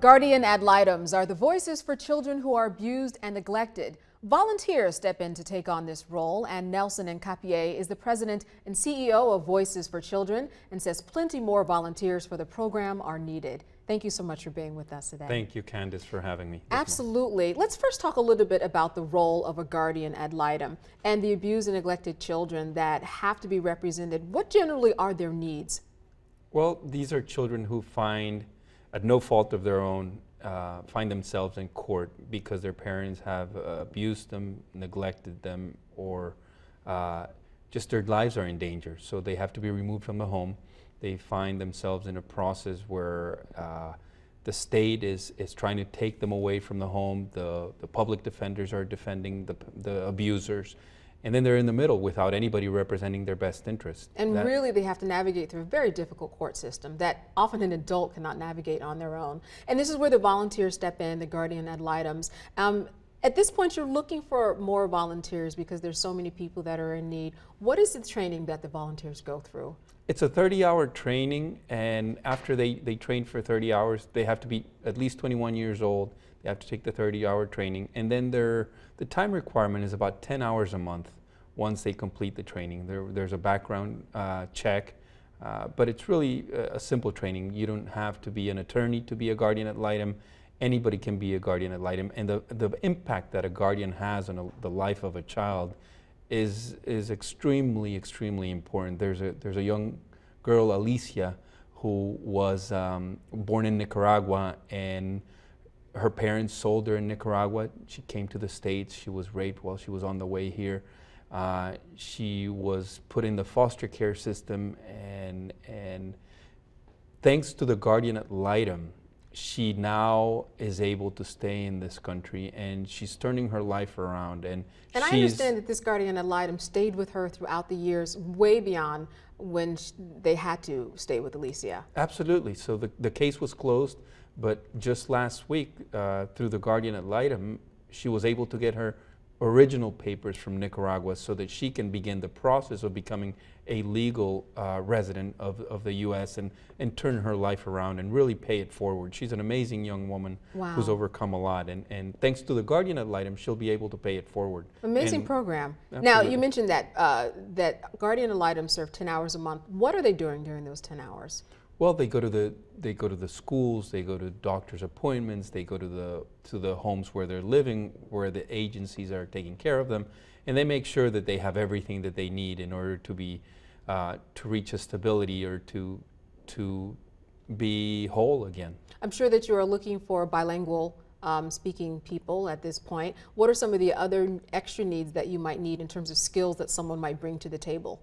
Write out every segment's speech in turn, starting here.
Guardian ad litems are the voices for children who are abused and neglected. Volunteers step in to take on this role, and Nelson Hincapie is the president and CEO of Voices for Children and says plenty more volunteers for the program are needed. Thank you so much for being with us today. Thank you, Candace, for having me. Absolutely. Let's first talk a little bit about the role of a guardian ad litem and the abused and neglected children that have to be represented. What generally are their needs? Well, these are children who find, at no fault of their own, find themselves in court because their parents have abused them, neglected them, or just their lives are in danger. So they have to be removed from the home. They find themselves in a process where the state is trying to take them away from the home. The public defenders are defending the abusers. And then they're in the middle without anybody representing their best interest. And really they have to navigate through a very difficult court system that often an adult cannot navigate on their own. And this is where the volunteers step in, the guardian ad litems. At this point, you're looking for more volunteers because there's so many people that are in need. What is the training that the volunteers go through? It's a 30-hour training, and after they train for 30 hours, they have to be at least 21 years old. They have to take the 30-hour training, and then the time requirement is about 10 hours a month once they complete the training. There's a background check, but it's really a simple training. You don't have to be an attorney to be a guardian ad litem. Anybody can be a guardian ad litem, and the impact that a guardian has on the life of a child is extremely, extremely important. There's a young girl, Alicia, who was born in Nicaragua, and her parents sold her in Nicaragua. She came to the States. She was raped while she was on the way here. She was put in the foster care system, and thanks to the guardian ad litem, she now is able to stay in this country, and she's turning her life around. And I understand that this guardian ad litem stayed with her throughout the years, way beyond when they had to stay with Alicia. Absolutely. So the case was closed, but just last week, through the guardian ad litem, she was able to get her original papers from Nicaragua so that she can begin the process of becoming a legal resident of the U.S. and turn her life around and really pay it forward. She's an amazing young woman. Wow. Who's overcome a lot, and thanks to the guardian ad litem, she'll be able to pay it forward. Amazing program. Absolutely. Now, you mentioned that that guardian ad litem serve 10 hours a month. What are they doing during those 10 hours? Well, they go to the schools, they go to doctor's appointments, they go to the homes where they're living, where the agencies are taking care of them, and they make sure that they have everything that they need in order to be to reach a stability or to be whole again. I'm sure that you are looking for bilingual speaking people at this point. What are some of the other extra needs that you might need in terms of skills that someone might bring to the table?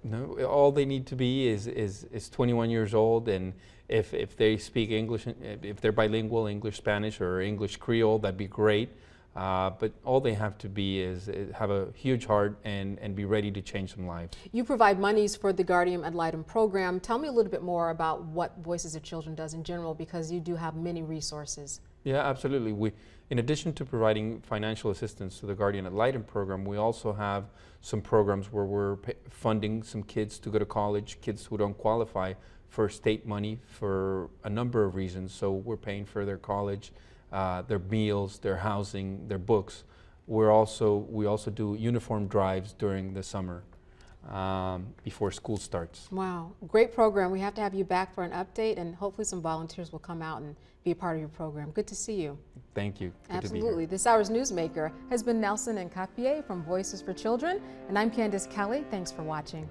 No, all they need to be is 21 years old, and if they speak English, if they're bilingual, English Spanish or English Creole, that'd be great. But all they have to be is have a huge heart and be ready to change some lives. You provide monies for the Guardian ad litem program. Tell me a little bit more about what Voices of Children does in general, because you do have many resources. Yeah, absolutely. In addition to providing financial assistance to the Guardian ad litem program, we also have some programs where we're funding some kids to go to college, kids who don't qualify for state money for a number of reasons. So we're paying for their college, their meals, their housing, their books. We also do uniform drives during the summer before school starts. Wow, great program. We have to have you back for an update, and hopefully some volunteers will come out and be a part of your program. Good to see you. Thank you. Good Absolutely. to be here. This hour's newsmaker has been Nelson Hincapie from Voices for Children, and I'm Candace Kelly. Thanks for watching.